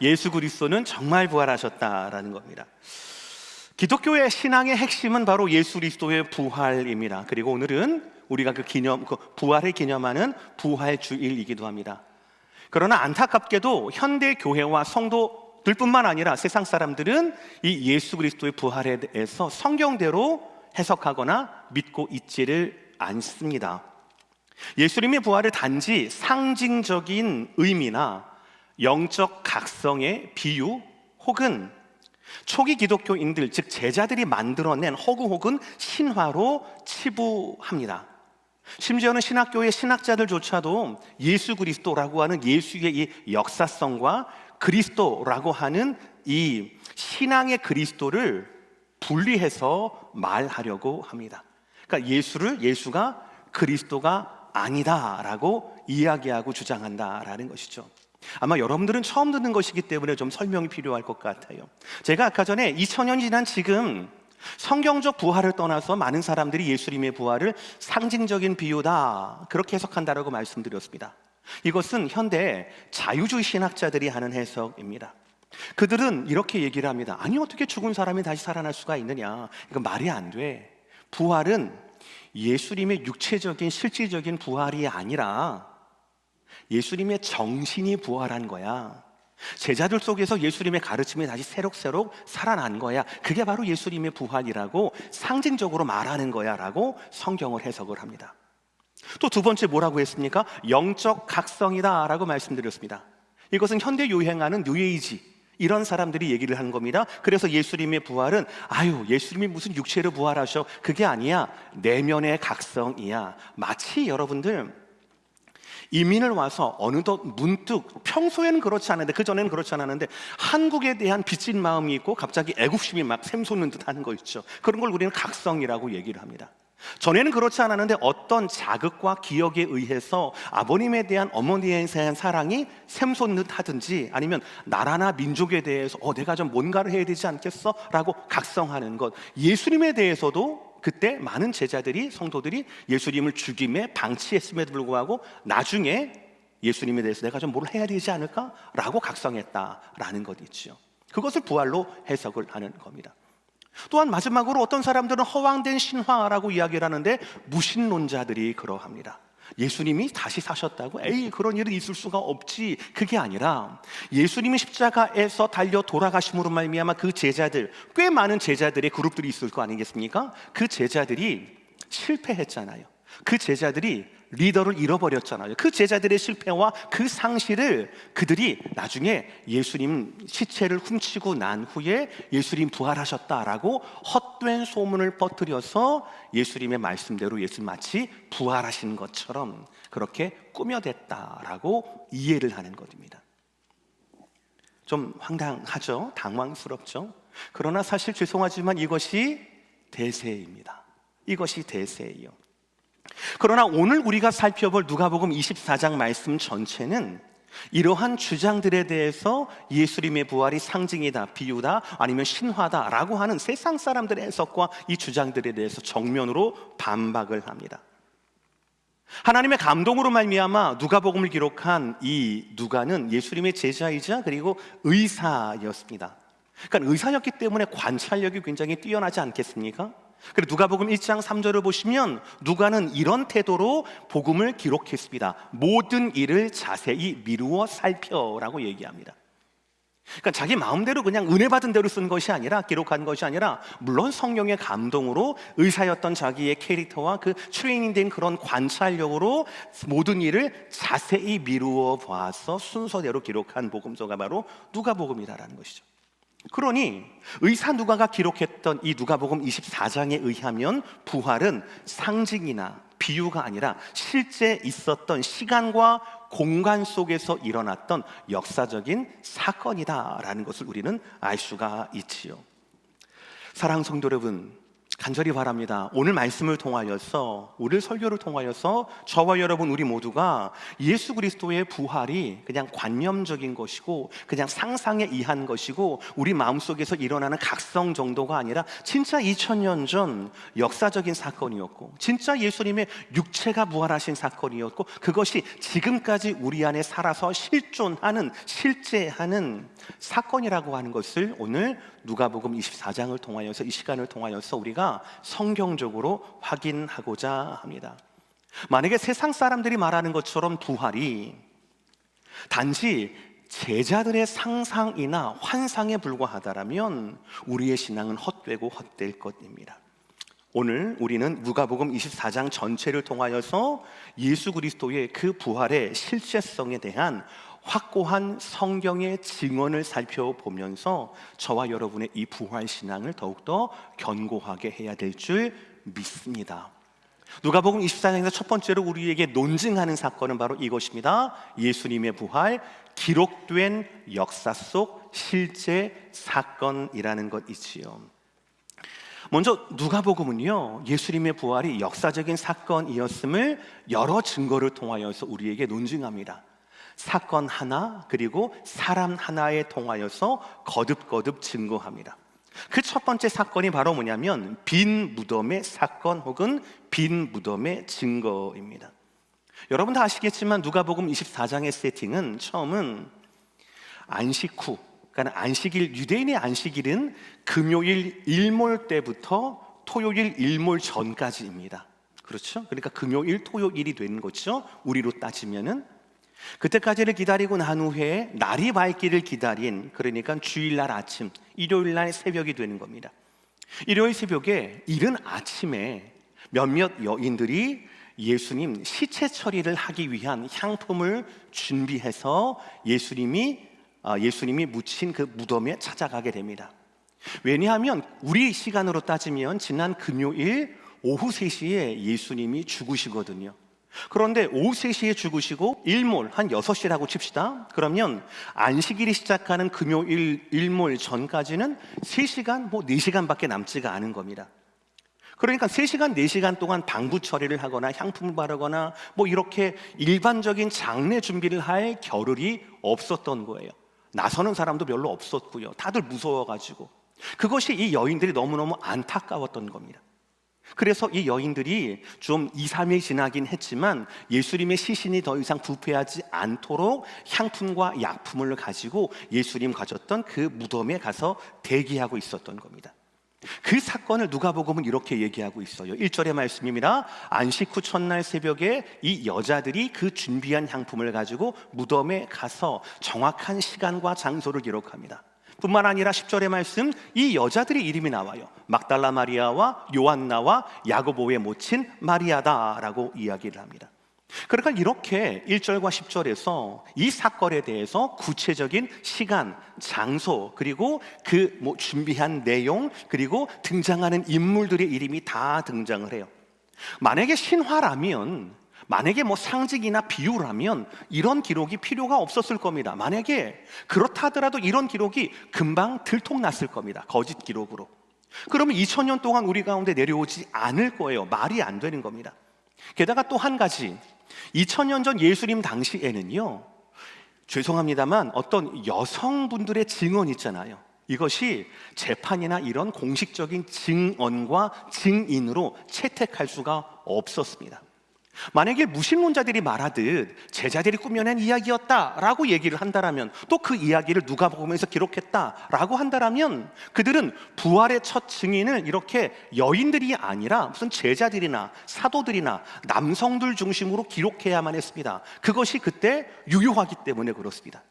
예수 그리스도는 정말 부활하셨다라는 겁니다. 기독교의 신앙의 핵심은 바로 예수 그리스도의 부활입니다. 그리고 오늘은 우리가 그 부활을 기념하는 부활주일이기도 합니다. 그러나 안타깝게도 현대 교회와 성도들뿐만 아니라 세상 사람들은 이 예수 그리스도의 부활에 대해서 성경대로 해석하거나 믿고 있지를 않습니다. 예수님의 부활을 단지 상징적인 의미나 영적 각성의 비유 혹은 초기 기독교인들, 즉 제자들이 만들어낸 허구 혹은 신화로 치부합니다. 심지어는 신학교의 신학자들조차도 예수 그리스도라고 하는 예수의 이 역사성과 그리스도라고 하는 이 신앙의 그리스도를 분리해서 말하려고 합니다. 그러니까 예수가 그리스도가 아니다라고 이야기하고 주장한다라는 것이죠. 아마 여러분들은 처음 듣는 것이기 때문에 좀 설명이 필요할 것 같아요. 제가 아까 전에 2000년 지난 지금 성경적 부활을 떠나서 많은 사람들이 예수님의 부활을 상징적인 비유다 그렇게 해석한다라고 말씀드렸습니다. 이것은 현대 자유주의 신학자들이 하는 해석입니다. 그들은 이렇게 얘기를 합니다. 아니, 어떻게 죽은 사람이 다시 살아날 수가 있느냐, 이거 말이 안 돼. 부활은 예수님의 육체적인 실질적인 부활이 아니라 예수님의 정신이 부활한 거야. 제자들 속에서 예수님의 가르침이 다시 새록새록 살아난 거야. 그게 바로 예수님의 부활이라고 상징적으로 말하는 거야 라고 성경을 해석을 합니다. 또 두 번째 뭐라고 했습니까? 영적 각성이다 라고 말씀드렸습니다. 이것은 현대 유행하는 뉴에이지, 이런 사람들이 얘기를 하는 겁니다. 그래서 예수님의 부활은 예수님이 무슨 육체로 부활하셔, 그게 아니야, 내면의 각성이야. 마치 여러분들 이민을 와서 어느덧 문득, 평소에는 그렇지 않은데, 그전에는 그렇지 않았는데 한국에 대한 빚진 마음이 있고 갑자기 애국심이 막 샘솟는 듯 하는 거 있죠. 그런 걸 우리는 각성이라고 얘기를 합니다. 전에는 그렇지 않았는데 어떤 자극과 기억에 의해서 아버님에 대한, 어머니에 대한 사랑이 샘솟는 듯 하든지, 아니면 나라나 민족에 대해서 내가 좀 뭔가를 해야 되지 않겠어? 라고 각성하는 것. 예수님에 대해서도 그때 많은 제자들이, 성도들이 예수님을 죽임에 방치했음에도 불구하고 나중에 예수님에 대해서 내가 좀 뭘 해야 되지 않을까? 라고 각성했다라는 것 있죠. 그것을 부활로 해석을 하는 겁니다. 또한 마지막으로 어떤 사람들은 허황된 신화라고 이야기를 하는데, 무신론자들이 그러합니다. 예수님이 다시 사셨다고? 그런 일은 있을 수가 없지. 그게 아니라 예수님이 십자가에서 달려 돌아가심으로 말미암아 그 제자들, 꽤 많은 제자들의 그룹들이 있을 거 아니겠습니까? 그 제자들이 실패했잖아요. 그 제자들이 리더를 잃어버렸잖아요. 그 제자들의 실패와 그 상실을 그들이 나중에 예수님 시체를 훔치고 난 후에 예수님 부활하셨다라고 헛된 소문을 퍼뜨려서 예수님의 말씀대로 예수님 마치 부활하신 것처럼 그렇게 꾸며댔다라고 이해를 하는 것입니다. 좀 황당하죠? 당황스럽죠? 그러나 사실 죄송하지만 이것이 대세입니다. 이것이 대세예요. 그러나 오늘 우리가 살펴볼 누가복음 24장 말씀 전체는 이러한 주장들에 대해서 예수님의 부활이 상징이다, 비유다, 아니면 신화다 라고 하는 세상 사람들의 해석과 이 주장들에 대해서 정면으로 반박을 합니다. 하나님의 감동으로 말미암아 누가복음을 기록한 이 누가는 예수님의 제자이자 그리고 의사였습니다. 그러니까 의사였기 때문에 관찰력이 굉장히 뛰어나지 않겠습니까? 그리고 누가복음 1장 3절을 보시면 누가는 이런 태도로 복음을 기록했습니다. 모든 일을 자세히 미루어 살펴라고 얘기합니다. 그러니까 자기 마음대로 그냥 은혜 받은 대로 쓴 것이 아니라, 기록한 것이 아니라, 물론 성령의 감동으로 의사였던 자기의 캐릭터와 그 트레이닝된 그런 관찰력으로 모든 일을 자세히 미루어 봐서 순서대로 기록한 복음서가 바로 누가복음이라는 것이죠. 그러니 의사 누가가 기록했던 이 누가복음 24장에 의하면 부활은 상징이나 비유가 아니라 실제 있었던 시간과 공간 속에서 일어났던 역사적인 사건이다라는 것을 우리는 알 수가 있지요. 사랑하는 성도 여러분, 간절히 바랍니다. 오늘 말씀을 통하여서, 오늘 설교를 통하여서 저와 여러분 우리 모두가 예수 그리스도의 부활이 그냥 관념적인 것이고 그냥 상상에 의한 것이고 우리 마음속에서 일어나는 각성 정도가 아니라 진짜 2000년 전 역사적인 사건이었고 진짜 예수님의 육체가 부활하신 사건이었고 그것이 지금까지 우리 안에 살아서 실존하는, 실제하는 사건이라고 하는 것을 오늘 누가복음 24장을 통하여서, 이 시간을 통하여서 우리가 성경적으로 확인하고자 합니다. 만약에 세상 사람들이 말하는 것처럼 부활이 단지 제자들의 상상이나 환상에 불과하다라면 우리의 신앙은 헛되고 헛될 것입니다. 오늘 우리는 누가복음 24장 전체를 통하여서 예수 그리스도의 그 부활의 실제성에 대한 확고한 성경의 증언을 살펴보면서 저와 여러분의 이 부활 신앙을 더욱더 견고하게 해야 될 줄 믿습니다. 누가복음 24장에서 첫 번째로 우리에게 논증하는 사건은 바로 이것입니다. 예수님의 부활, 기록된 역사 속 실제 사건이라는 것이지요. 먼저 누가복음은요, 예수님의 부활이 역사적인 사건이었음을 여러 증거를 통하여서 우리에게 논증합니다. 사건 하나 그리고 사람 하나에 통하여서 거듭거듭 증거합니다. 그 첫 번째 사건이 바로 뭐냐면 빈 무덤의 사건 혹은 빈 무덤의 증거입니다. 여러분 다 아시겠지만 누가복음 24장의 세팅은 처음은 안식 후, 그러니까 안식일, 유대인의 안식일은 금요일 일몰 때부터 토요일 일몰 전까지입니다. 그렇죠? 그러니까 금요일, 토요일이 되는 거죠. 우리로 따지면은 그때까지를 기다리고 난 후에 날이 밝기를 기다린, 그러니까 주일날 아침, 일요일날 새벽이 되는 겁니다. 일요일 새벽에 이른 아침에 몇몇 여인들이 예수님 시체 처리를 하기 위한 향품을 준비해서 예수님이 묻힌 그 무덤에 찾아가게 됩니다. 왜냐하면 우리 시간으로 따지면 지난 금요일 오후 3시에 예수님이 죽으시거든요. 그런데 오후 3시에 죽으시고 일몰 한 6시라고 칩시다. 그러면 안식일이 시작하는 금요일 일몰 전까지는 3시간, 4시간밖에 남지가 않은 겁니다. 그러니까 3시간, 4시간 동안 방부 처리를 하거나 향품을 바르거나 이렇게 일반적인 장례 준비를 할 겨를이 없었던 거예요. 나서는 사람도 별로 없었고요. 다들 무서워가지고. 그것이 이 여인들이 너무너무 안타까웠던 겁니다. 그래서 이 여인들이 좀 2, 3일 지나긴 했지만 예수님의 시신이 더 이상 부패하지 않도록 향품과 약품을 가지고 예수님 가졌던 그 무덤에 가서 대기하고 있었던 겁니다. 그 사건을 누가복음은 이렇게 얘기하고 있어요. 1절의 말씀입니다. 안식 후 첫날 새벽에 이 여자들이 그 준비한 향품을 가지고 무덤에 가서 정확한 시간과 장소를 기록합니다. 뿐만 아니라 10절의 말씀, 이 여자들의 이름이 나와요. 막달라 마리아와 요한나와 야고보의 모친 마리아다라고 이야기를 합니다. 그러니까 이렇게 1절과 10절에서 이 사건에 대해서 구체적인 시간, 장소, 그리고 그 준비한 내용, 그리고 등장하는 인물들의 이름이 다 등장을 해요. 만약에 신화라면, 만약에 상징이나 비유라면 이런 기록이 필요가 없었을 겁니다. 만약에 그렇다 하더라도 이런 기록이 금방 들통났을 겁니다. 거짓 기록으로. 그러면 2000년 동안 우리 가운데 내려오지 않을 거예요. 말이 안 되는 겁니다. 게다가 또 한 가지, 2000년 전 예수님 당시에는요, 죄송합니다만 어떤 여성분들의 증언 있잖아요. 이것이 재판이나 이런 공식적인 증언과 증인으로 채택할 수가 없었습니다. 만약에 무신론자들이 말하듯 제자들이 꾸며낸 이야기였다라고 얘기를 한다라면, 또 그 이야기를 누가복음에서 기록했다라고 한다라면 그들은 부활의 첫 증인을 이렇게 여인들이 아니라 무슨 제자들이나 사도들이나 남성들 중심으로 기록해야만 했습니다. 그것이 그때 유효하기 때문에 그렇습니다.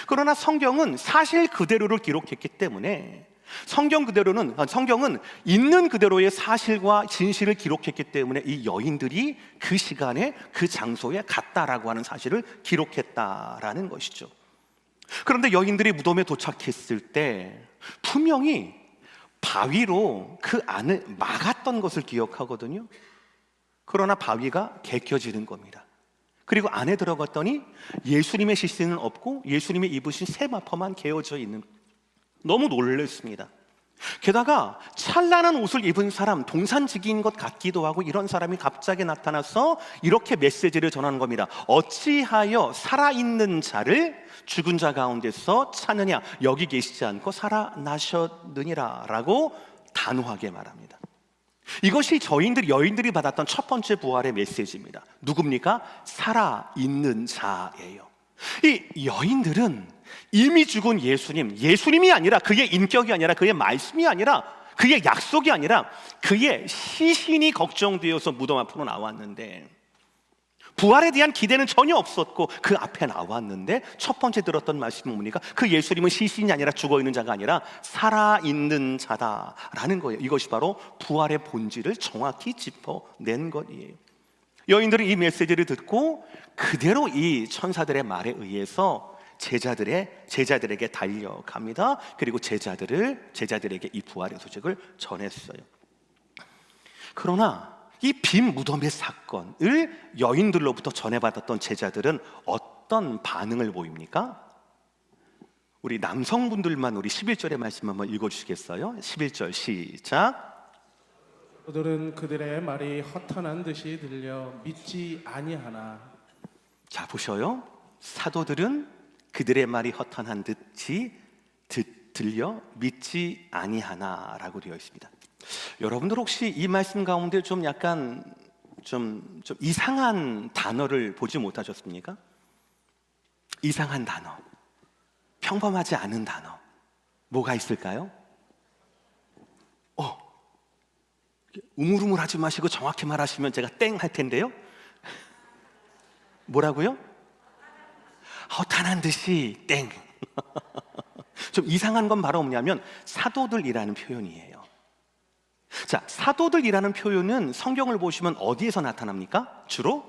그러나 성경은 사실 그대로를 기록했기 때문에 성경은 있는 그대로의 사실과 진실을 기록했기 때문에 이 여인들이 그 시간에 그 장소에 갔다라고 하는 사실을 기록했다라는 것이죠. 그런데 여인들이 무덤에 도착했을 때 분명히 바위로 그 안을 막았던 것을 기억하거든요. 그러나 바위가 개켜지는 겁니다. 그리고 안에 들어갔더니 예수님의 시신은 없고 예수님이 입으신 세마포만 개어져 있는, 너무 놀랐습니다. 게다가 찬란한 옷을 입은 사람, 동산지기인 것 같기도 하고 이런 사람이 갑자기 나타나서 이렇게 메시지를 전하는 겁니다. 어찌하여 살아있는 자를 죽은 자 가운데서 찾느냐, 여기 계시지 않고 살아나셨느니라 라고 단호하게 말합니다. 이것이 여인들이 받았던 첫 번째 부활의 메시지입니다. 누굽니까? 살아있는 자예요. 이 여인들은 이미 죽은 예수님이 아니라, 그의 인격이 아니라, 그의 말씀이 아니라, 그의 약속이 아니라 그의 시신이 걱정되어서 무덤 앞으로 나왔는데, 부활에 대한 기대는 전혀 없었고 그 앞에 나왔는데 첫 번째 들었던 말씀은 뭡니까? 그 예수님은 시신이 아니라 죽어있는 자가 아니라 살아있는 자다라는 거예요. 이것이 바로 부활의 본질을 정확히 짚어낸 것이에요. 여인들은 이 메시지를 듣고 그대로 이 천사들의 말에 의해서 제자들에게 달려갑니다. 그리고 제자들에게 이 부활의 소식을 전했어요. 그러나 이 빈 무덤의 사건을 여인들로부터 전해받았던 제자들은 어떤 반응을 보입니까? 우리 남성분들만 우리 11절의 말씀 한번 읽어주시겠어요? 11절 시작. 그들은 그들의 말이 허탄한 듯이 들려 믿지 아니하나. 자, 보셔요. 사도들은 그들의 말이 허탄한 듯이 들려 믿지 아니하나라고 되어 있습니다. 여러분들 혹시 이 말씀 가운데 좀 약간 좀 이상한 단어를 보지 못하셨습니까? 이상한 단어, 평범하지 않은 단어, 뭐가 있을까요? 우물우물 하지 마시고 정확히 말하시면 제가 땡 할 텐데요. 뭐라고요? 허탄한 듯이 땡. 좀 이상한 건 바로 뭐냐면 사도들이라는 표현이에요. 자, 사도들이라는 표현은 성경을 보시면 어디에서 나타납니까? 주로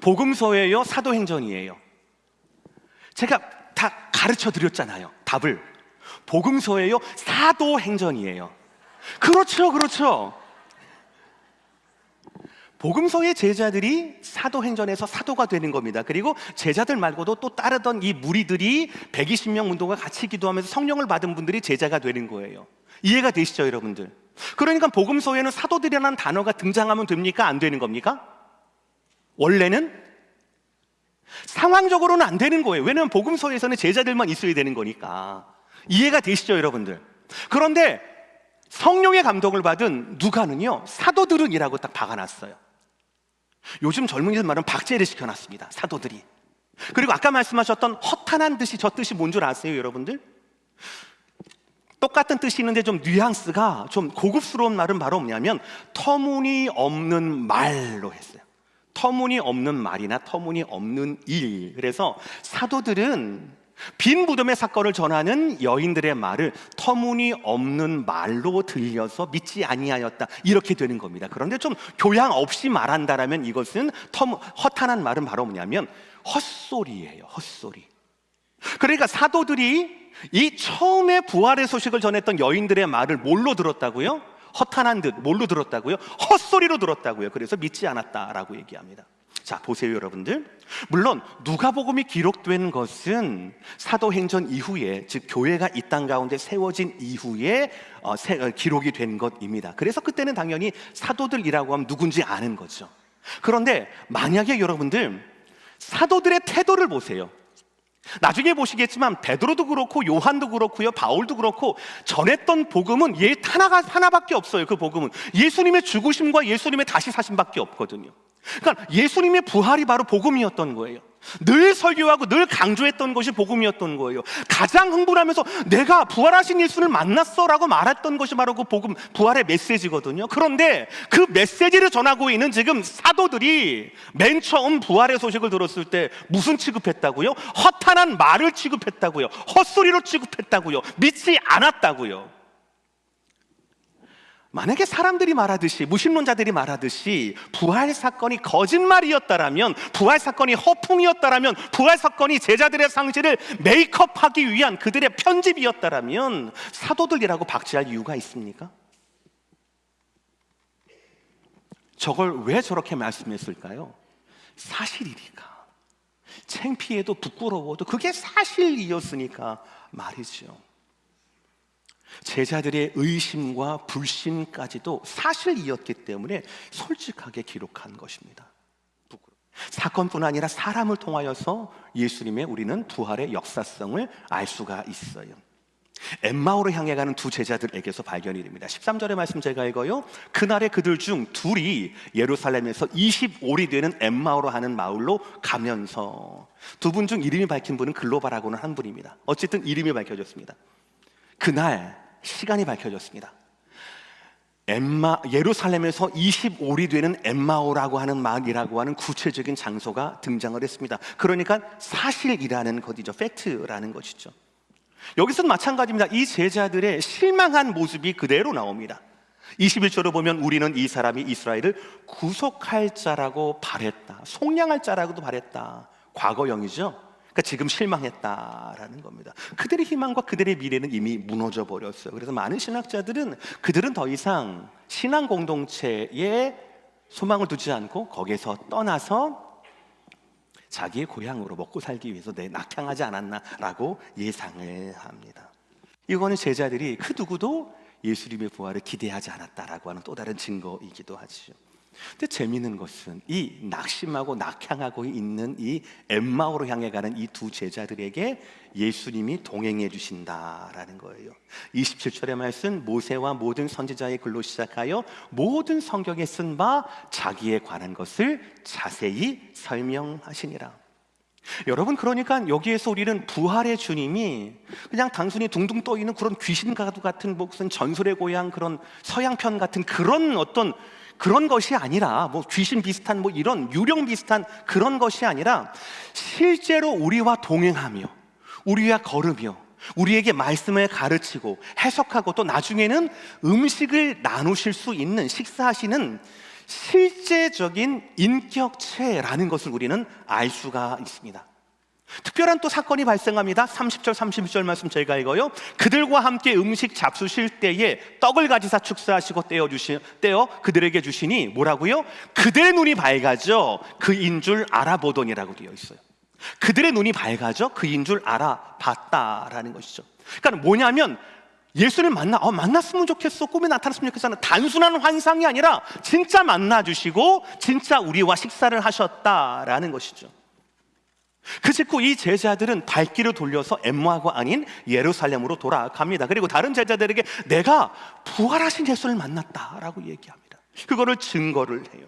복음서예요, 사도행전이에요? 제가 다 가르쳐 드렸잖아요. 답을. 복음서예요, 사도행전이에요? 그렇죠. 복음서의 제자들이 사도행전에서 사도가 되는 겁니다. 그리고 제자들 말고도 또 따르던 이 무리들이 120명 운동과 같이 기도하면서 성령을 받은 분들이 제자가 되는 거예요. 이해가 되시죠, 여러분들? 그러니까 복음서에는 사도들이라는 단어가 등장하면 됩니까? 안 되는 겁니까? 원래는 상황적으로는 안 되는 거예요. 왜냐하면 복음서에서는 제자들만 있어야 되는 거니까. 이해가 되시죠, 여러분들? 그런데 성령의 감동을 받은 누가는요, 사도들은이라고 딱 박아놨어요. 요즘 젊은이들 말은 박제를 시켜놨습니다. 사도들이. 그리고 아까 말씀하셨던 허탄한 듯이, 저 뜻이 뭔 줄 아세요, 여러분들? 똑같은 뜻이 있는데 좀 뉘앙스가 좀 고급스러운 말은 바로 뭐냐면 터무니없는 말로 했어요. 터무니없는 말이나 터무니없는 일. 그래서 사도들은 빈 무덤의 사건을 전하는 여인들의 말을 터무니없는 말로 들려서 믿지 아니하였다, 이렇게 되는 겁니다. 그런데 좀 교양 없이 말한다라면 이것은 허탄한 말은 바로 뭐냐면 헛소리예요. 헛소리. 그러니까 사도들이 이 처음에 부활의 소식을 전했던 여인들의 말을 뭘로 들었다고요? 허탄한 듯 뭘로 들었다고요? 헛소리로 들었다고요. 그래서 믿지 않았다라고 얘기합니다. 자, 보세요, 여러분들. 물론 누가복음이 기록된 것은 사도행전 이후에, 즉 교회가 이 땅 가운데 세워진 이후에 기록이 된 것입니다. 그래서 그때는 당연히 사도들이라고 하면 누군지 아는 거죠. 그런데 만약에 여러분들 사도들의 태도를 보세요. 나중에 보시겠지만 베드로도 그렇고 요한도 그렇고요, 바울도 그렇고 전했던 복음은 하나밖에 없어요. 그 복음은 예수님의 죽으심과 예수님의 다시 사심밖에 없거든요. 그러니까 예수님의 부활이 바로 복음이었던 거예요. 늘 설교하고 늘 강조했던 것이 복음이었던 거예요. 가장 흥분하면서 내가 부활하신 예수를 만났어 라고 말했던 것이 바로 그 복음, 부활의 메시지거든요. 그런데 그 메시지를 전하고 있는 지금 사도들이 맨 처음 부활의 소식을 들었을 때 무슨 취급했다고요? 허탄한 말을 취급했다고요. 헛소리로 취급했다고요. 믿지 않았다고요. 만약에 사람들이 말하듯이, 무신론자들이 말하듯이 부활 사건이 거짓말이었다라면, 부활 사건이 허풍이었다라면, 부활 사건이 제자들의 상실을 메이크업하기 위한 그들의 편집이었다라면 사도들이라고 박제할 이유가 있습니까? 저걸 왜 저렇게 말씀했을까요? 사실이니까. 창피해도 부끄러워도 그게 사실이었으니까 말이죠. 제자들의 의심과 불신까지도 사실이었기 때문에 솔직하게 기록한 것입니다. 사건뿐 아니라 사람을 통하여서 예수님의 우리는 부활의 역사성을 알 수가 있어요. 엠마오로 향해 가는 두 제자들에게서 발견이 됩니다. 13절의 말씀 제가 읽어요. 그날에 그들 중 둘이 예루살렘에서 25리 되는 엠마오로 하는 마을로 가면서, 두 분 중 이름이 밝힌 분은 글로바라고는 한 분입니다. 어쨌든 이름이 밝혀졌습니다. 그날 시간이 밝혀졌습니다. 예루살렘에서 25리 되는 엠마오라고 하는 마을이라고 하는 구체적인 장소가 등장을 했습니다. 그러니까 사실이라는 것이죠. 팩트라는 것이죠. 여기서도 마찬가지입니다. 이 제자들의 실망한 모습이 그대로 나옵니다. 21절을 보면 우리는 이 사람이 이스라엘을 구속할 자라고 바랬다, 속량할 자라고도 바랬다. 과거형이죠. 그러니까 지금 실망했다라는 겁니다. 그들의 희망과 그들의 미래는 이미 무너져 버렸어요. 그래서 많은 신학자들은 그들은 더 이상 신앙 공동체에 소망을 두지 않고 거기에서 떠나서 자기의 고향으로 먹고 살기 위해서 낙향하지 않았나라고 예상을 합니다. 이거는 제자들이 그 누구도 예수님의 부활을 기대하지 않았다라고 하는 또 다른 증거이기도 하죠. 근데 재미있는 것은 이 낙심하고 낙향하고 있는 이 엠마오로 향해 가는 이 두 제자들에게 예수님이 동행해 주신다라는 거예요. 27절의 말씀, 모세와 모든 선지자의 글로 시작하여 모든 성경에 쓴 바 자기에 관한 것을 자세히 설명하시니라. 여러분, 그러니까 여기에서 우리는 부활의 주님이 그냥 단순히 둥둥 떠 있는 그런 귀신 가두 같은 무슨 전설의 고향, 그런 서양편 같은 그런 것이 아니라, 귀신 비슷한 이런 유령 비슷한 그런 것이 아니라 실제로 우리와 동행하며 우리와 걸으며 우리에게 말씀을 가르치고 해석하고 또 나중에는 음식을 나누실 수 있는, 식사하시는 실제적인 인격체라는 것을 우리는 알 수가 있습니다. 특별한 또 사건이 발생합니다. 30절 31절 말씀 제가 읽어요. 그들과 함께 음식 잡수실 때에 떡을 가지사 축사하시고 떼어 그들에게 주시니 뭐라고요? 그들의 눈이 밝아져 그인 줄 알아보더니라고 되어 있어요. 그들의 눈이 밝아져 그인 줄 알아봤다라는 것이죠. 그러니까 뭐냐면 예수를 만났으면 좋겠어, 꿈에 나타났으면 좋겠어 하는 단순한 환상이 아니라 진짜 만나주시고 진짜 우리와 식사를 하셨다라는 것이죠. 그 직후 이 제자들은 발길을 돌려서 엠마오가 아닌 예루살렘으로 돌아갑니다. 그리고 다른 제자들에게 내가 부활하신 예수를 만났다라고 얘기합니다. 그거를 증거를 해요.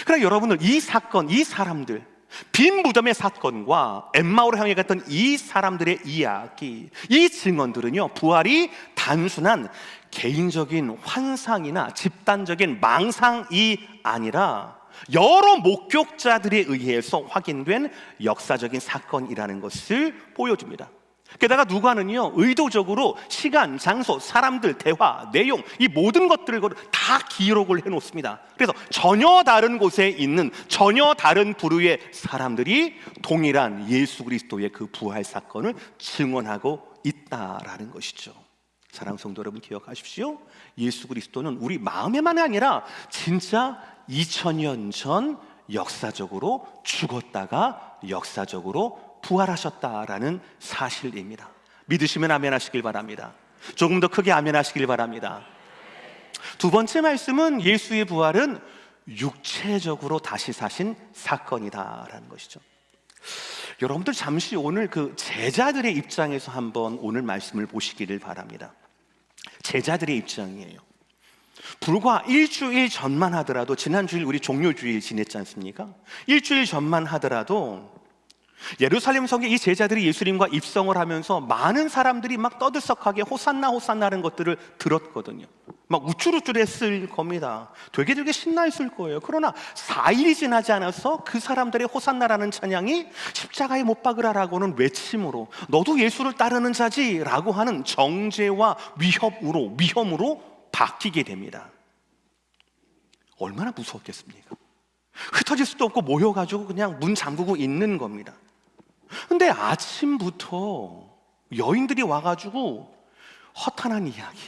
그러나 여러분들, 이 사건, 이 사람들, 빈 무덤의 사건과 엠마오로 향해 갔던 이 사람들의 이야기, 이 증언들은요, 부활이 단순한 개인적인 환상이나 집단적인 망상이 아니라 여러 목격자들에 의해서 확인된 역사적인 사건이라는 것을 보여줍니다. 게다가 누가는요, 의도적으로 시간, 장소, 사람들, 대화, 내용, 이 모든 것들을 다 기록을 해놓습니다. 그래서 전혀 다른 곳에 있는 전혀 다른 부류의 사람들이 동일한 예수 그리스도의 그 부활 사건을 증언하고 있다라는 것이죠. 사랑하는 성도 여러분, 기억하십시오. 예수 그리스도는 우리 마음에만 아니라 진짜 2000년 전 역사적으로 죽었다가 역사적으로 부활하셨다라는 사실입니다. 믿으시면 아멘 하시길 바랍니다. 조금 더 크게 아멘 하시길 바랍니다. 두 번째 말씀은 예수의 부활은 육체적으로 다시 사신 사건이다라는 것이죠. 여러분들 잠시 오늘 그 제자들의 입장에서 한번 오늘 말씀을 보시기를 바랍니다. 제자들의 입장이에요. 불과 일주일 전만 하더라도, 지난주일 우리 종료주일 지냈지 않습니까? 일주일 전만 하더라도 예루살렘 성에 이 제자들이 예수님과 입성을 하면서 많은 사람들이 막 떠들썩하게 호산나 호산나라는 것들을 들었거든요. 막 우쭐우쭐했을 겁니다. 되게 신나 있을 거예요. 그러나 4일이 지나지 않아서 그 사람들의 호산나라는 찬양이 십자가에 못 박으라라고는 외침으로, 너도 예수를 따르는 자지 라고 하는 정죄와 위험으로 바뀌게 됩니다. 얼마나 무서웠겠습니까? 흩어질 수도 없고 모여가지고 그냥 문 잠그고 있는 겁니다. 근데 아침부터 여인들이 와가지고 허탄한 이야기,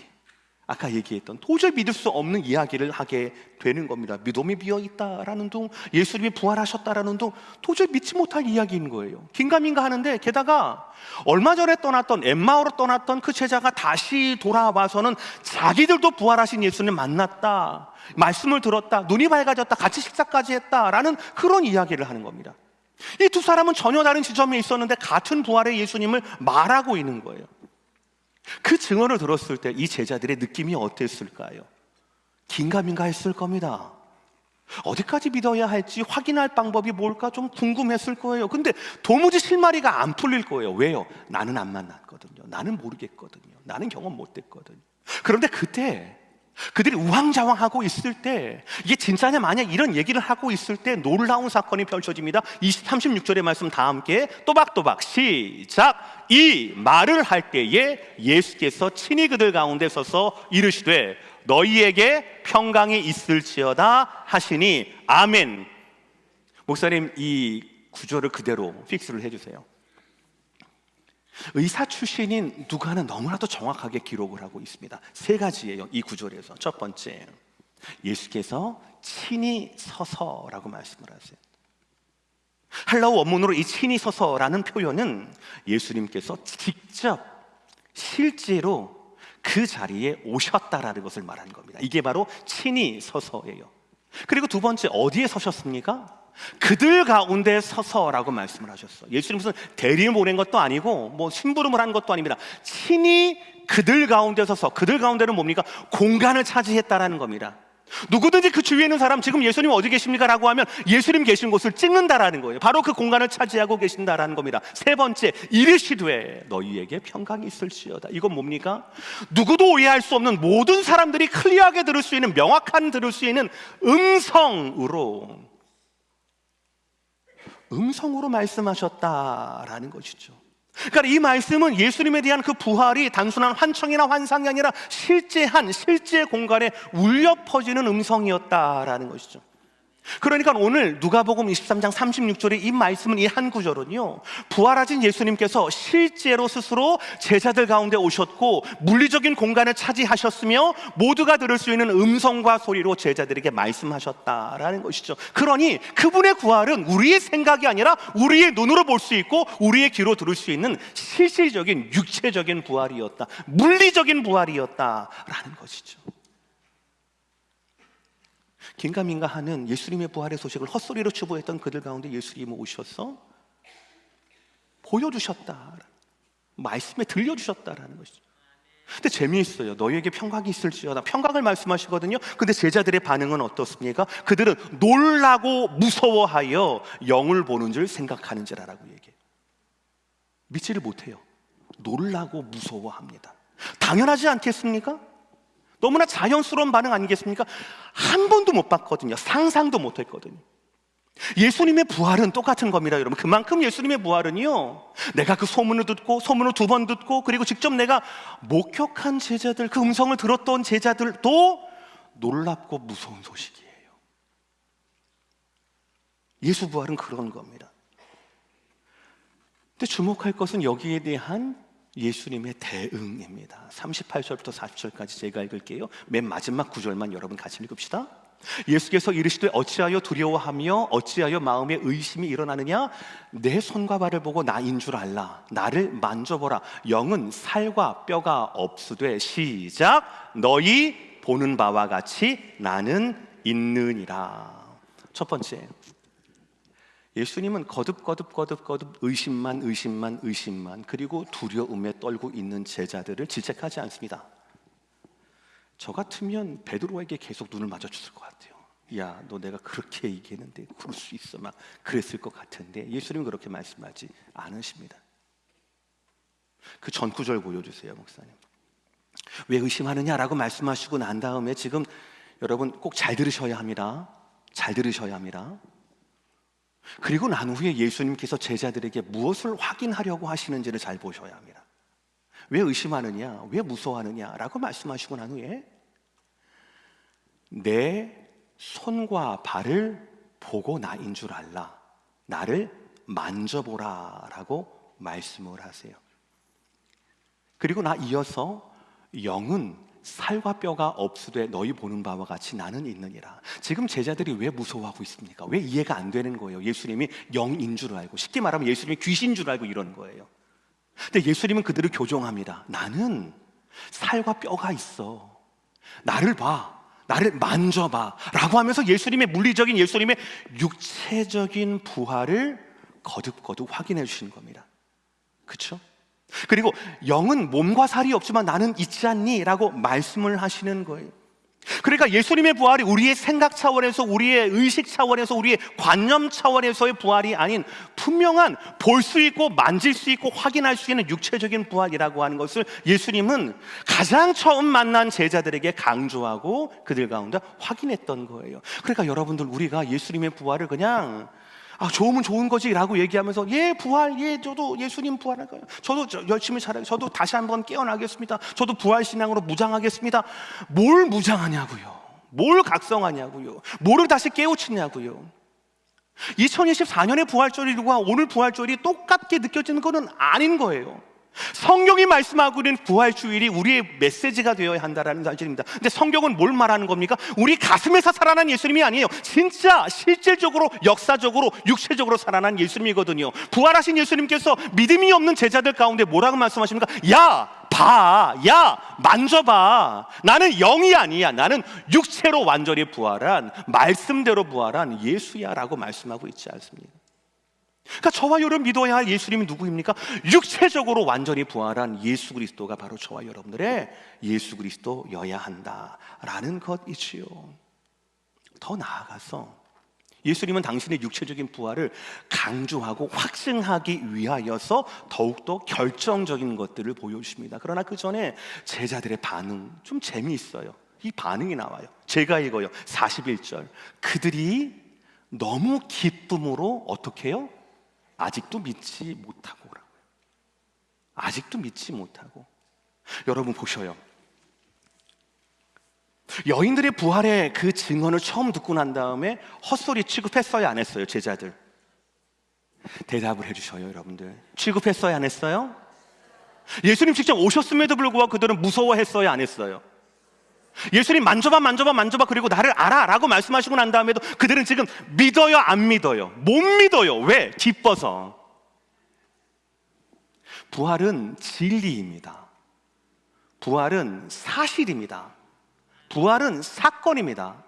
아까 얘기했던 도저히 믿을 수 없는 이야기를 하게 되는 겁니다. 무덤이 비어있다라는 둥, 예수님이 부활하셨다라는 둥, 도저히 믿지 못할 이야기인 거예요. 긴가민가 하는데, 게다가 얼마 전에 떠났던, 엠마오로 떠났던 그 제자가 다시 돌아와서는 자기들도 부활하신 예수님 만났다, 말씀을 들었다, 눈이 밝아졌다, 같이 식사까지 했다라는 그런 이야기를 하는 겁니다. 이 두 사람은 전혀 다른 지점에 있었는데 같은 부활의 예수님을 말하고 있는 거예요. 그 증언을 들었을 때 이 제자들의 느낌이 어땠을까요? 긴가민가 했을 겁니다. 어디까지 믿어야 할지 확인할 방법이 뭘까 좀 궁금했을 거예요. 근데 도무지 실마리가 안 풀릴 거예요. 왜요? 나는 안 만났거든요. 나는 모르겠거든요. 나는 경험 못 했거든요. 그런데 그때 그들이 우왕좌왕하고 있을 때, 이게 진짜냐 만약 이런 얘기를 하고 있을 때 놀라운 사건이 펼쳐집니다. 36절의 말씀 다 함께 또박또박 시작. 이 말을 할 때에 예수께서 친히 그들 가운데 서서 이르시되 너희에게 평강이 있을지어다 하시니 아멘. 목사님, 이 구절을 그대로 픽스를 해주세요. 의사 출신인 누가는 너무나도 정확하게 기록을 하고 있습니다. 세 가지예요, 이 구절에서. 첫 번째, 예수께서 친히 서서라고 말씀을 하세요. 헬라어 원문으로 이 친히 서서라는 표현은 예수님께서 직접 실제로 그 자리에 오셨다라는 것을 말하는 겁니다. 이게 바로 친히 서서예요. 그리고 두 번째, 어디에 서셨습니까? 그들 가운데 서서라고 말씀을 하셨어. 예수님 무슨 대리를 보낸 것도 아니고 뭐 심부름을 한 것도 아닙니다. 친히 그들 가운데 서서, 그들 가운데는 뭡니까? 공간을 차지했다라는 겁니다. 누구든지 그 주위에 있는 사람, 지금 예수님 어디 계십니까? 라고 하면 예수님 계신 곳을 찍는다라는 거예요. 바로 그 공간을 차지하고 계신다라는 겁니다. 세 번째, 이르시되 너희에게 평강이 있을지어다. 이건 뭡니까? 누구도 오해할 수 없는, 모든 사람들이 클리어하게 들을 수 있는, 명확한 들을 수 있는 음성으로 말씀하셨다라는 것이죠. 그러니까 이 말씀은 예수님에 대한 그 부활이 단순한 환청이나 환상이 아니라 실제 공간에 울려 퍼지는 음성이었다라는 것이죠. 그러니까 오늘 누가복음 23장 36절의 이 말씀은, 이 한 구절은요, 부활하신 예수님께서 실제로 스스로 제자들 가운데 오셨고 물리적인 공간을 차지하셨으며 모두가 들을 수 있는 음성과 소리로 제자들에게 말씀하셨다라는 것이죠. 그러니 그분의 부활은 우리의 생각이 아니라 우리의 눈으로 볼 수 있고 우리의 귀로 들을 수 있는 실질적인 육체적인 부활이었다, 물리적인 부활이었다라는 것이죠. 긴가민가 하는 예수님의 부활의 소식을 헛소리로 추구했던 그들 가운데 예수님이 오셔서 보여주셨다, 말씀에 들려주셨다라는 것이죠. 근데 재미있어요. 너희에게 평강이 있을지어다, 평강을 말씀하시거든요. 근데 제자들의 반응은 어떻습니까? 그들은 놀라고 무서워하여 영을 보는 줄 생각하는 지라라고 얘기해요. 믿지를 못해요. 놀라고 무서워합니다. 당연하지 않겠습니까? 너무나 자연스러운 반응 아니겠습니까? 한 번도 못 봤거든요. 상상도 못 했거든요. 예수님의 부활은 똑같은 겁니다, 여러분. 그만큼 예수님의 부활은요, 내가 그 소문을 두 번 듣고 그리고 직접 내가 목격한 제자들, 그 음성을 들었던 제자들도 놀랍고 무서운 소식이에요. 예수 부활은 그런 겁니다. 근데 주목할 것은 여기에 대한 예수님의 대응입니다. 38절부터 40절까지 제가 읽을게요. 맨 마지막 구절만 여러분 같이 읽읍시다. 예수께서 이르시되 어찌하여 두려워하며 어찌하여 마음에 의심이 일어나느냐? 내 손과 발을 보고 나인 줄 알라. 나를 만져보라. 영은 살과 뼈가 없으되 시작. 너희 보는 바와 같이 나는 있느니라. 첫 번째, 예수님은 거듭 의심만 그리고 두려움에 떨고 있는 제자들을 질책하지 않습니다. 저 같으면 베드로에게 계속 눈을 맞춰줬을 것 같아요. 야, 너 내가 그렇게 얘기했는데 그럴 수 있어, 막 그랬을 것 같은데 예수님은 그렇게 말씀하지 않으십니다. 그 전 구절 보여주세요, 목사님. 왜 의심하느냐라고 말씀하시고 난 다음에 지금 여러분 꼭 잘 들으셔야 합니다. 잘 들으셔야 합니다. 그리고 난 후에 예수님께서 제자들에게 무엇을 확인하려고 하시는지를 잘 보셔야 합니다. 왜 의심하느냐, 왜 무서워하느냐라고 말씀하시고 난 후에 내 손과 발을 보고 나인 줄 알라. 나를 만져보라 라고 말씀을 하세요. 그리고 나 이어서 영은 살과 뼈가 없으되 너희 보는 바와 같이 나는 있느니라. 지금 제자들이 왜 무서워하고 있습니까? 왜 이해가 안 되는 거예요? 예수님이 영인 줄 알고, 쉽게 말하면 예수님이 귀신 줄 알고 이러는 거예요. 근데 예수님은 그들을 교정합니다. 나는 살과 뼈가 있어. 나를 봐. 나를 만져봐. 라고 하면서 예수님의 물리적인, 예수님의 육체적인 부활을 거듭거듭 확인해 주시는 겁니다. 그렇죠? 그리고 영은 몸과 살이 없지만 나는 있지 않니? 라고 말씀을 하시는 거예요. 그러니까 예수님의 부활이 우리의 생각 차원에서, 우리의 의식 차원에서, 우리의 관념 차원에서의 부활이 아닌 분명한 볼 수 있고 만질 수 있고 확인할 수 있는 육체적인 부활이라고 하는 것을 예수님은 가장 처음 만난 제자들에게 강조하고 그들 가운데 확인했던 거예요. 그러니까 여러분들, 우리가 예수님의 부활을 그냥 좋으면 좋은 거지 라고 얘기하면서 부활, 저도 예수님 부활할 거예요. 저도 열심히 살아요. 저도 다시 한번 깨어나겠습니다. 저도 부활신앙으로 무장하겠습니다. 뭘 무장하냐고요? 뭘 각성하냐고요? 뭐를 다시 깨우치냐고요? 2024년의 부활절일과 오늘 부활절이 똑같게 느껴지는 것은 아닌 거예요. 성경이 말씀하고 있는 부활주일이 우리의 메시지가 되어야 한다는 사실입니다. 근데 성경은 뭘 말하는 겁니까? 우리 가슴에서 살아난 예수님이 아니에요. 진짜 실질적으로, 역사적으로, 육체적으로 살아난 예수님이거든요. 부활하신 예수님께서 믿음이 없는 제자들 가운데 뭐라고 말씀하십니까? 야, 봐, 야, 만져봐. 나는 영이 아니야. 나는 육체로 완전히 부활한, 말씀대로 부활한 예수야 라고 말씀하고 있지 않습니까? 그러니까 저와 여러분 믿어야 할 예수님이 누구입니까? 육체적으로 완전히 부활한 예수 그리스도가 바로 저와 여러분들의 예수 그리스도여야 한다라는 것이지요. 더 나아가서 예수님은 당신의 육체적인 부활을 강조하고 확증하기 위하여서 더욱더 결정적인 것들을 보여주십니다. 그러나 그 전에 제자들의 반응 좀 재미있어요. 이 반응이 나와요. 제가 읽어요. 41절. 그들이 너무 기쁨으로 어떻게 해요? 아직도 믿지 못하고 라고요. 아직도 믿지 못하고. 여러분 보셔요. 여인들의 부활의 그 증언을 처음 듣고 난 다음에 헛소리 취급했어요, 안 했어요? 제자들 대답을 해주셔요. 여러분들 취급했어요, 안 했어요? 예수님 직접 오셨음에도 불구하고 그들은 무서워했어요, 안 했어요? 예수님 만져봐 그리고 나를 알아 라고 말씀하시고 난 다음에도 그들은 지금 믿어요, 안 믿어요? 못 믿어요. 왜? 기뻐서. 부활은 진리입니다. 부활은 사실입니다. 부활은 사건입니다.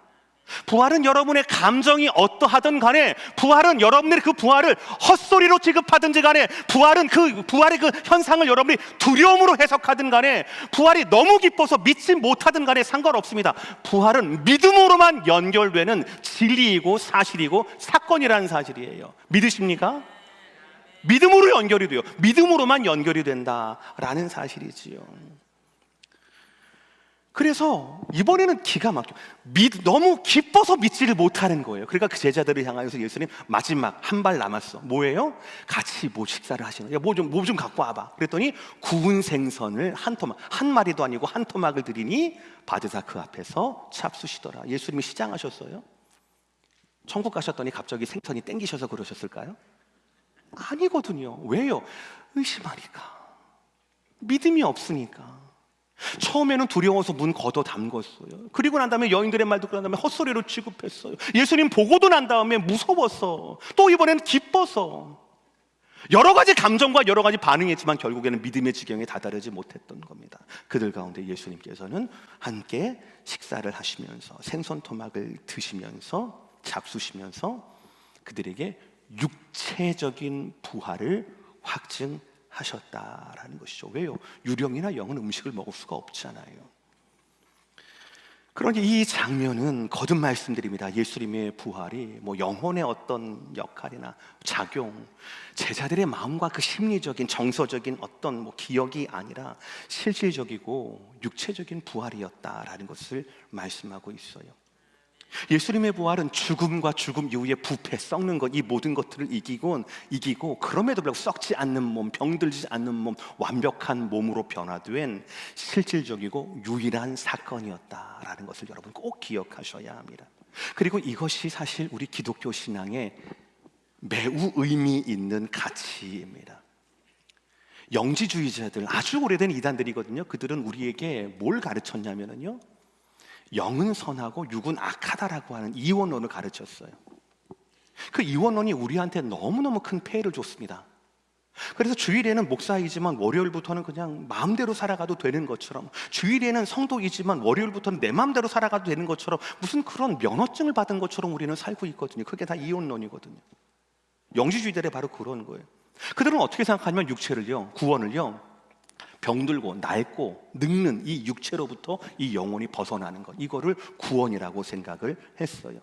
부활은 여러분의 감정이 어떠하든 간에, 부활은 여러분들이 그 부활을 헛소리로 취급하든지 간에, 부활은 그 부활의 그 현상을 여러분이 두려움으로 해석하든 간에, 부활이 너무 기뻐서 믿지 못하든 간에 상관없습니다. 부활은 믿음으로만 연결되는 진리이고 사실이고 사건이라는 사실이에요. 믿으십니까? 믿음으로 연결이 돼요. 믿음으로만 연결이 된다라는 사실이지요. 그래서 이번에는 기가 막혀. 너무 기뻐서 믿지를 못하는 거예요. 그러니까 그 제자들을 향하여서 예수님 마지막 한 발 남았어. 뭐예요? 같이 식사를 하시는 거예요. 뭐 좀 갖고 와봐. 그랬더니 구운 생선을 한 토막, 한 마리도 아니고 한 토막을 드리니 받으사 그 앞에서 잡수시더라. 예수님이 시장하셨어요? 천국 가셨더니 갑자기 생선이 땡기셔서 그러셨을까요? 아니거든요. 왜요? 의심하니까, 믿음이 없으니까. 처음에는 두려워서 문 걷어 담궜어요. 그리고 난 다음에 여인들의 말 듣고 난 다음에 헛소리로 취급했어요. 예수님 보고도 난 다음에 무서웠어. 또 이번에는 기뻐서. 여러 가지 감정과 여러 가지 반응이 있지만 결국에는 믿음의 지경에 다다르지 못했던 겁니다. 그들 가운데 예수님께서는 함께 식사를 하시면서 생선 토막을 드시면서 잡수시면서 그들에게 육체적인 부활을 확증하셨다라는 것이죠. 왜요? 유령이나 영은 음식을 먹을 수가 없잖아요. 그러니 이 장면은 거듭 말씀드립니다. 예수님의 부활이 영혼의 어떤 역할이나 작용, 제자들의 마음과 그 심리적인 정서적인 어떤 기억이 아니라 실질적이고 육체적인 부활이었다라는 것을 말씀하고 있어요. 예수님의 부활은 죽음과 죽음 이후의 부패, 썩는 것, 이 모든 것들을 이기고 그럼에도 불구하고 썩지 않는 몸, 병들지 않는 몸, 완벽한 몸으로 변화된 실질적이고 유일한 사건이었다라는 것을 여러분 꼭 기억하셔야 합니다. 그리고 이것이 사실 우리 기독교 신앙의 매우 의미 있는 가치입니다. 영지주의자들, 아주 오래된 이단들이거든요. 그들은 우리에게 뭘 가르쳤냐면요, 영은 선하고 육은 악하다라고 하는 이원론을 가르쳤어요. 그 이원론이 우리한테 너무너무 큰 폐해를 줬습니다. 그래서 주일에는 목사이지만 월요일부터는 그냥 마음대로 살아가도 되는 것처럼, 주일에는 성도이지만 월요일부터는 내 마음대로 살아가도 되는 것처럼, 무슨 그런 면허증을 받은 것처럼 우리는 살고 있거든요. 그게 다 이원론이거든요. 영지주의들의 바로 그런 거예요. 그들은 어떻게 생각하냐면 육체를요, 구원을요, 병들고 낡고 늙는 이 육체로부터 이 영혼이 벗어나는 것, 이거를 구원이라고 생각을 했어요.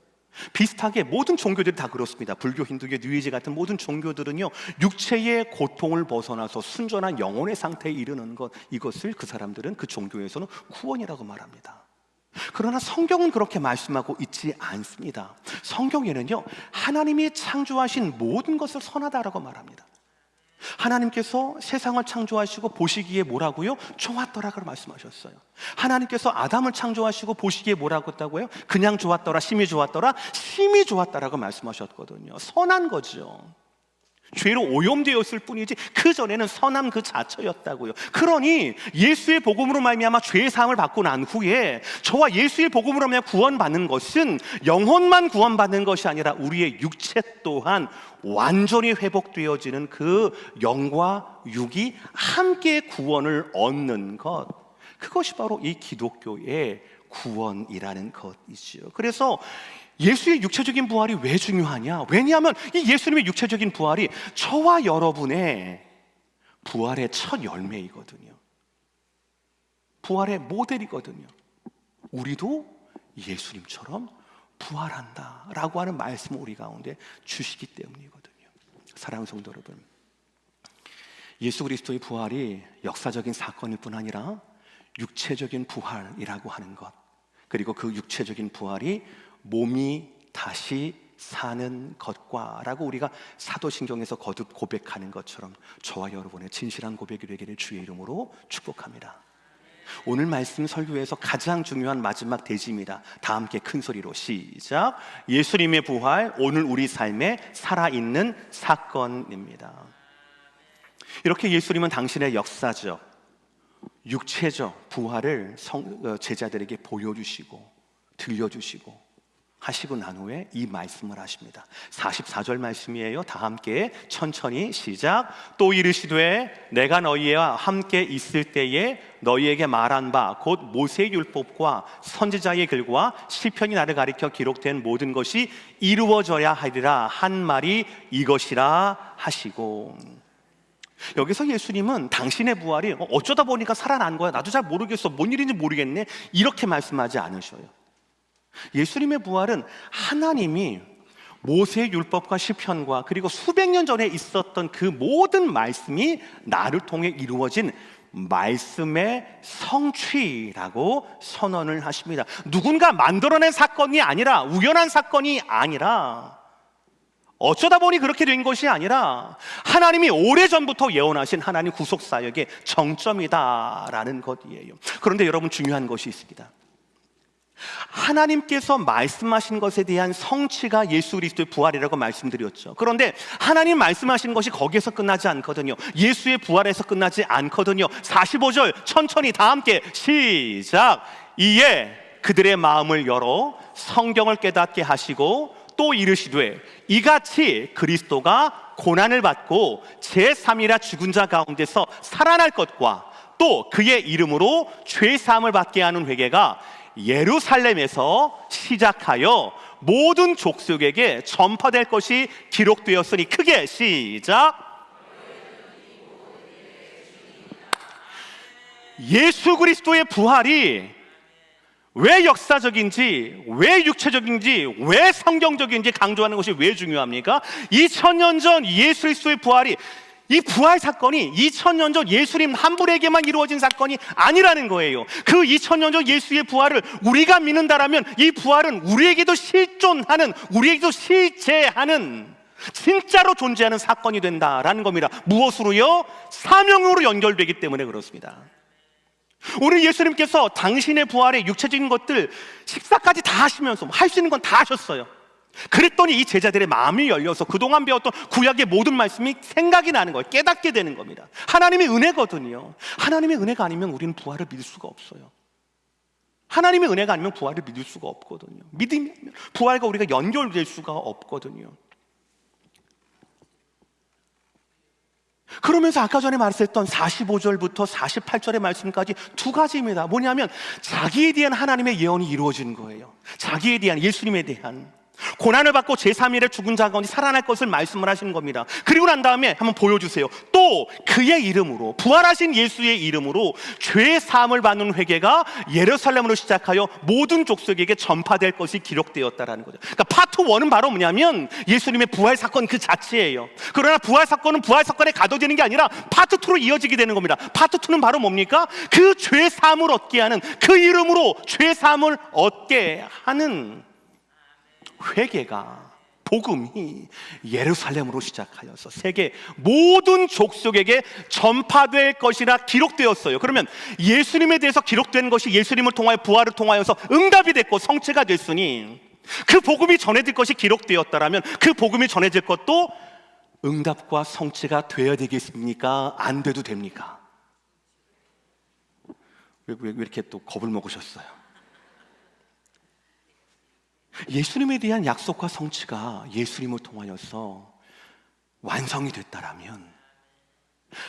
비슷하게 모든 종교들이 다 그렇습니다. 불교, 힌두교, 뉴에이지 같은 모든 종교들은요, 육체의 고통을 벗어나서 순전한 영혼의 상태에 이르는 것, 이것을 그 사람들은, 그 종교에서는 구원이라고 말합니다. 그러나 성경은 그렇게 말씀하고 있지 않습니다. 성경에는요, 하나님이 창조하신 모든 것을 선하다라고 말합니다. 하나님께서 세상을 창조하시고 보시기에 뭐라고요? 좋았더라고 말씀하셨어요. 하나님께서 아담을 창조하시고 보시기에 뭐라고 했다고요? 그냥 좋았더라, 심히 좋았더라, 심히 좋았다라고 말씀하셨거든요. 선한 거죠. 죄로 오염되었을 뿐이지 그 전에는 선함 그 자체였다고요. 그러니 예수의 복음으로 말미암아 죄의 사함을 받고 난 후에 저와 예수의 복음으로 말미암아 구원받는 것은 영혼만 구원받는 것이 아니라 우리의 육체 또한 완전히 회복되어지는 그 영과 육이 함께 구원을 얻는 것, 그것이 바로 이 기독교의 구원이라는 것이지요. 그래서 예수의 육체적인 부활이 왜 중요하냐? 왜냐하면 이 예수님의 육체적인 부활이 저와 여러분의 부활의 첫 열매이거든요. 부활의 모델이거든요. 우리도 예수님처럼 부활한다 라고 하는 말씀을 우리 가운데 주시기 때문이거든요. 사랑하는 성도 여러분, 예수 그리스도의 부활이 역사적인 사건일 뿐 아니라 육체적인 부활이라고 하는 것, 그리고 그 육체적인 부활이 몸이 다시 사는 것과 라고 우리가 사도신경에서 거듭 고백하는 것처럼 저와 여러분의 진실한 고백이 되기를 주의 이름으로 축복합니다. 오늘 말씀 설교에서 가장 중요한 마지막 대지입니다. 다 함께 큰 소리로 시작. 예수님의 부활, 오늘 우리 삶에 살아있는 사건입니다. 이렇게 예수님은 당신의 역사적, 육체적 부활을 제자들에게 보여주시고 들려주시고 하시고 난 후에 이 말씀을 하십니다. 44절 말씀이에요. 다 함께 천천히 시작. 또 이르시되 내가 너희와 함께 있을 때에 너희에게 말한 바 곧 모세의 율법과 선지자의 글과 시편이 나를 가리켜 기록된 모든 것이 이루어져야 하리라 한 말이 이것이라 하시고, 여기서 예수님은 당신의 부활이 어쩌다 보니까 살아난 거야, 나도 잘 모르겠어, 뭔 일인지 모르겠네, 이렇게 말씀하지 않으셔요. 예수님의 부활은 하나님이 모세의 율법과 시편과 그리고 수백 년 전에 있었던 그 모든 말씀이 나를 통해 이루어진 말씀의 성취라고 선언을 하십니다. 누군가 만들어낸 사건이 아니라, 우연한 사건이 아니라, 어쩌다 보니 그렇게 된 것이 아니라 하나님이 오래전부터 예언하신 하나님 구속사역의 정점이다라는 것이에요. 그런데 여러분, 중요한 것이 있습니다. 하나님께서 말씀하신 것에 대한 성취가 예수 그리스도의 부활이라고 말씀드렸죠. 그런데 하나님 말씀하신 것이 거기에서 끝나지 않거든요. 예수의 부활에서 끝나지 않거든요. 45절 천천히 다 함께 시작. 이에 그들의 마음을 열어 성경을 깨닫게 하시고 또 이르시되 이같이 그리스도가 고난을 받고 제3이라 죽은 자 가운데서 살아날 것과 또 그의 이름으로 죄 사함을 받게 하는 회개가 예루살렘에서 시작하여 모든 족속에게 전파될 것이 기록되었으니 크게 시작. 예수 그리스도의 부활이 왜 역사적인지, 왜 육체적인지, 왜 성경적인지 강조하는 것이 왜 중요합니까? 2000년 전 예수 그리스도의 부활이, 이 부활 사건이 2000년 전 예수님 한 분에게만 이루어진 사건이 아니라는 거예요. 그 2000년 전 예수의 부활을 우리가 믿는다라면 이 부활은 우리에게도 실존하는, 우리에게도 실제하는, 진짜로 존재하는 사건이 된다라는 겁니다. 무엇으로요? 사명으로 연결되기 때문에 그렇습니다. 오늘 예수님께서 당신의 부활의 육체적인 것들 식사까지 다 하시면서 할 수 있는 건 다 하셨어요. 그랬더니 이 제자들의 마음이 열려서 그동안 배웠던 구약의 모든 말씀이 생각이 나는 거예요. 깨닫게 되는 겁니다. 하나님의 은혜거든요. 하나님의 은혜가 아니면 우리는 부활을 믿을 수가 없어요. 하나님의 은혜가 아니면 부활을 믿을 수가 없거든요. 믿음이 아니면 부활과 우리가 연결될 수가 없거든요. 그러면서 아까 전에 말했던 45절부터 48절의 말씀까지 두 가지입니다. 뭐냐면 자기에 대한 하나님의 예언이 이루어지는 거예요. 자기에 대한, 예수님에 대한 고난을 받고 제3일에 죽은 자 가운데 살아날 것을 말씀을 하시는 겁니다. 그리고 난 다음에 한번 보여주세요. 또 그의 이름으로, 부활하신 예수의 이름으로 죄 사함을 받는 회개가 예루살렘으로 시작하여 모든 족속에게 전파될 것이 기록되었다라는 거죠. 그러니까 파트 1은 바로 뭐냐면 예수님의 부활 사건 그 자체예요. 그러나 부활 사건은 부활 사건에 가둬지는 게 아니라 파트 2로 이어지게 되는 겁니다. 파트 2는 바로 뭡니까? 그 죄 사함을 얻게 하는, 그 이름으로 죄 사함을 얻게 하는 회개가, 복음이 예루살렘으로 시작하여서 세계 모든 족속에게 전파될 것이라 기록되었어요. 그러면 예수님에 대해서 기록된 것이 예수님을 통하여, 부활을 통하여서 응답이 됐고 성취가 됐으니 그 복음이 전해질 것이 기록되었다라면 그 복음이 전해질 것도 응답과 성취가 되어야 되겠습니까? 안 돼도 됩니까? 왜 이렇게 또 겁을 먹으셨어요? 예수님에 대한 약속과 성취가 예수님을 통하여서 완성이 됐다라면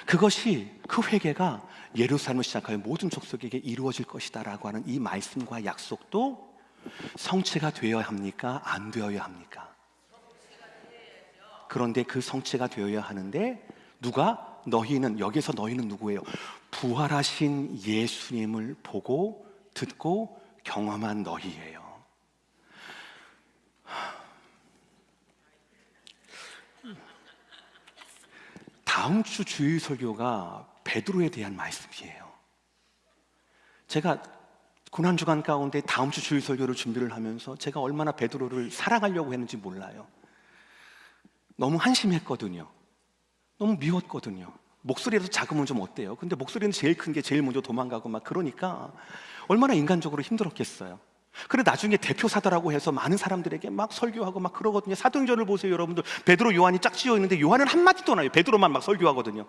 그것이, 그 회개가 예루살렘을 시작하여 모든 족속에게 이루어질 것이다라고 하는 이 말씀과 약속도 성취가 되어야 합니까? 안 되어야 합니까? 그런데 그 성취가 되어야 하는데 누가? 너희는, 여기서 너희는 누구예요? 부활하신 예수님을 보고 듣고 경험한 너희예요. 다음 주 주일 설교가 베드로에 대한 말씀이에요. 제가 고난주간 가운데 다음 주 주일 설교를 준비를 하면서 제가 얼마나 베드로를 사랑하려고 했는지 몰라요. 너무 한심했거든요. 너무 미웠거든요. 목소리라도 작으면 좀 어때요? 근데 목소리는 제일 큰 게 제일 먼저 도망가고 막 그러니까 얼마나 인간적으로 힘들었겠어요. 그래 나중에 대표사도라고 해서 많은 사람들에게 막 설교하고 막 그러거든요. 사도행전을 보세요 여러분들. 베드로, 요한이 짝지어 있는데 요한은 한마디도 안 해요. 베드로만 막 설교하거든요.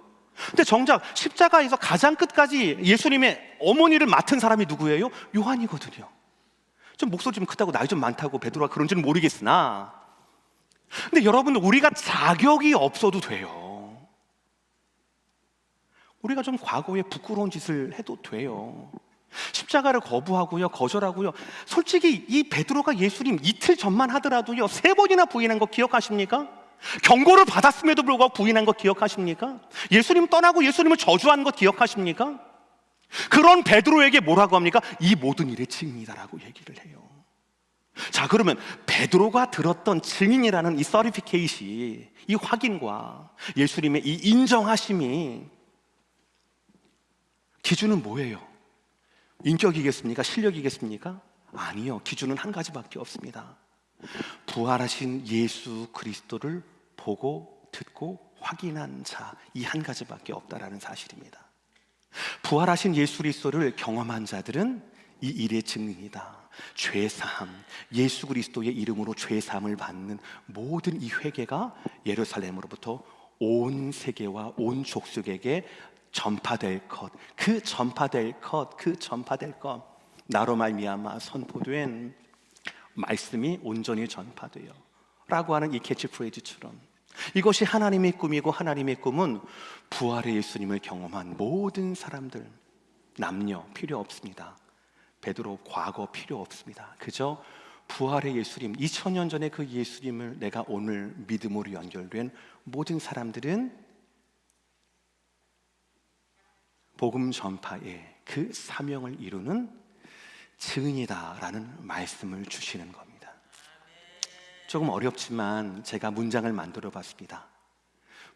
근데 정작 십자가에서 가장 끝까지 예수님의 어머니를 맡은 사람이 누구예요? 요한이거든요. 좀 목소리 좀 크다고 나이 좀 많다고 베드로가 그런지는 모르겠으나, 근데 여러분, 우리가 자격이 없어도 돼요. 우리가 좀 과거에 부끄러운 짓을 해도 돼요. 십자가를 거부하고요, 거절하고요. 솔직히 이 베드로가 예수님 이틀 전만 하더라도요 3번이나 부인한 거 기억하십니까? 경고를 받았음에도 불구하고 부인한 거 기억하십니까? 예수님 떠나고 예수님을 저주한 거 기억하십니까? 그런 베드로에게 뭐라고 합니까? 이 모든 일의 증인이다라고 얘기를 해요. 자, 그러면 베드로가 들었던 증인이라는 이 서티피케이시, 이 확인과 예수님의 이 인정하심이 기준은 뭐예요? 인격이겠습니까? 실력이겠습니까? 아니요. 기준은 한 가지밖에 없습니다. 부활하신 예수 그리스도를 보고 듣고 확인한 자, 이 한 가지밖에 없다라는 사실입니다. 부활하신 예수 그리스도를 경험한 자들은 이 일의 증인이다. 죄사함, 예수 그리스도의 이름으로 죄사함을 받는 모든 이 회개가 예루살렘으로부터 온 세계와 온 족속에게 전파될 것, 그 전파될 것, 그 전파될 것, 나로 말미암아 선포된 말씀이 온전히 전파돼요 라고 하는 이 캐치프레이즈처럼, 이것이 하나님의 꿈이고, 하나님의 꿈은 부활의 예수님을 경험한 모든 사람들, 남녀 필요 없습니다. 베드로 과거 필요 없습니다. 그저 부활의 예수님, 2000년 전에 그 예수님을 내가 오늘 믿음으로 연결된 모든 사람들은 복음 전파의 그 사명을 이루는 증인이다라는 말씀을 주시는 겁니다. 조금 어렵지만 제가 문장을 만들어 봤습니다.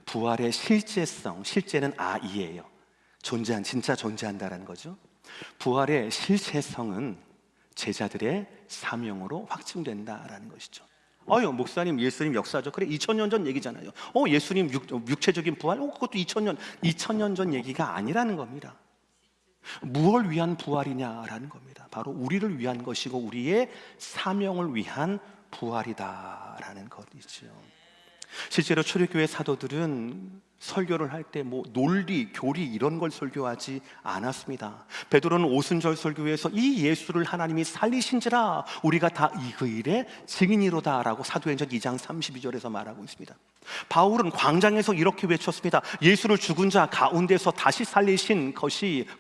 부활의 실제성, 실제는 아이예요. 진짜 존재한다라는 거죠. 부활의 실체성은 제자들의 사명으로 확증된다라는 것이죠. 목사님, 예수님 역사죠. 그래, 2000년 전 얘기잖아요. 예수님 육체적인 부활? 그것도 2000년 전 얘기가 아니라는 겁니다. 무엇을 위한 부활이냐라는 겁니다. 바로 우리를 위한 것이고 우리의 사명을 위한 부활이다라는 것이죠. 실제로 초대교회 사도들은 설교를 할 때 뭐 논리, 교리 이런 걸 설교하지 않았습니다. 베드로는 오순절 설교에서 이 예수를 하나님이 살리신지라 우리가 다 이 그 일의 증인이로다라고 사도행전 2장 32절에서 말하고 있습니다. 바울은 광장에서 이렇게 외쳤습니다. 예수를 죽은 자 가운데서 다시 살리신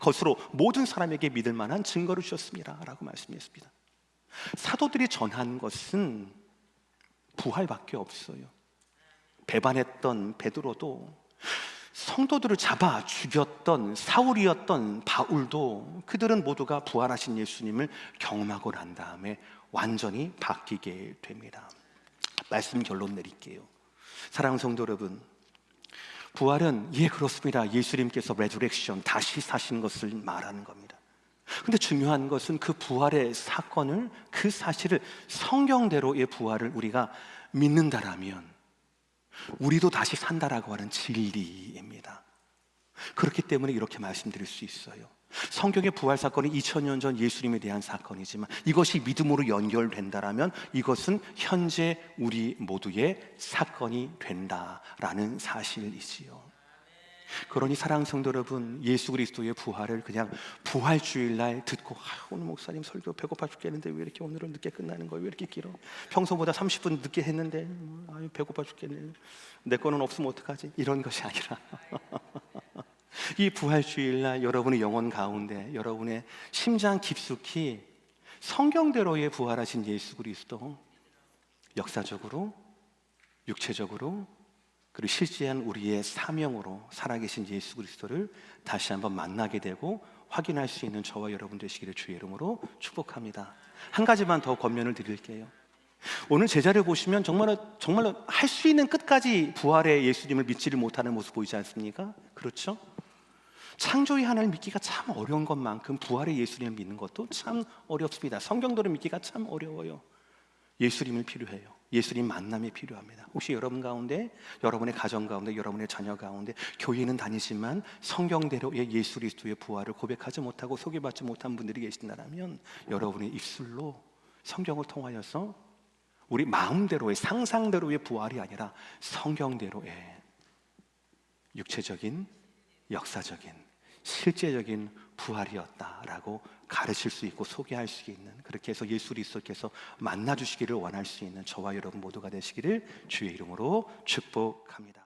것으로 모든 사람에게 믿을 만한 증거를 주셨습니다 라고 말씀했습니다. 사도들이 전한 것은 부활밖에 없어요. 배반했던 베드로도, 성도들을 잡아 죽였던 사울이었던 바울도, 그들은 모두가 부활하신 예수님을 경험하고 난 다음에 완전히 바뀌게 됩니다. 말씀 결론 내릴게요. 사랑하는 성도 여러분, 부활은 그렇습니다. 예수님께서 레저렉션, 다시 사신 것을 말하는 겁니다. 근데 중요한 것은 그 부활의 사건을, 그 사실을, 성경대로의 부활을 우리가 믿는다라면 우리도 다시 산다라고 하는 진리입니다. 그렇기 때문에 이렇게 말씀드릴 수 있어요. 성경의 부활 사건이 2000년 전 예수님에 대한 사건이지만 이것이 믿음으로 연결된다라면 이것은 현재 우리 모두의 사건이 된다라는 사실이지요. 그러니 사랑하는 성도 여러분, 예수 그리스도의 부활을 그냥 부활주일날 듣고 오늘 목사님 설교 배고파 죽겠는데 왜 이렇게 오늘은 늦게 끝나는 거예요? 왜 이렇게 길어? 평소보다 30분 늦게 했는데 배고파 죽겠네. 내 거는 없으면 어떡하지? 이런 것이 아니라 이 부활주일날 여러분의 영혼 가운데, 여러분의 심장 깊숙이 성경대로의 부활하신 예수 그리스도, 역사적으로, 육체적으로, 그리고 실제한 우리의 사명으로 살아계신 예수 그리스도를 다시 한번 만나게 되고 확인할 수 있는 저와 여러분 되시기를 주의 이름으로 축복합니다. 한 가지만 더 권면을 드릴게요. 오늘 제자를 보시면 정말로 할 수 있는 끝까지 부활의 예수님을 믿지를 못하는 모습 보이지 않습니까? 그렇죠? 창조의 하나님을 믿기가 참 어려운 것만큼 부활의 예수님을 믿는 것도 참 어렵습니다. 성경도를 믿기가 참 어려워요. 예수님을 필요해요. 예수님 만남이 필요합니다. 혹시 여러분 가운데, 여러분의 가정 가운데, 여러분의 자녀 가운데 교회는 다니지만 성경대로의 예수 그리스도의 부활을 고백하지 못하고 소개받지 못한 분들이 계신다면 여러분의 입술로 성경을 통하여서 우리 마음대로의, 상상대로의 부활이 아니라 성경대로의 육체적인, 역사적인, 실제적인 부활이었다라고 가르칠 수 있고 소개할 수 있는, 그렇게 해서 예수 그리스도께서 만나주시기를 원할 수 있는 저와 여러분 모두가 되시기를 주의 이름으로 축복합니다.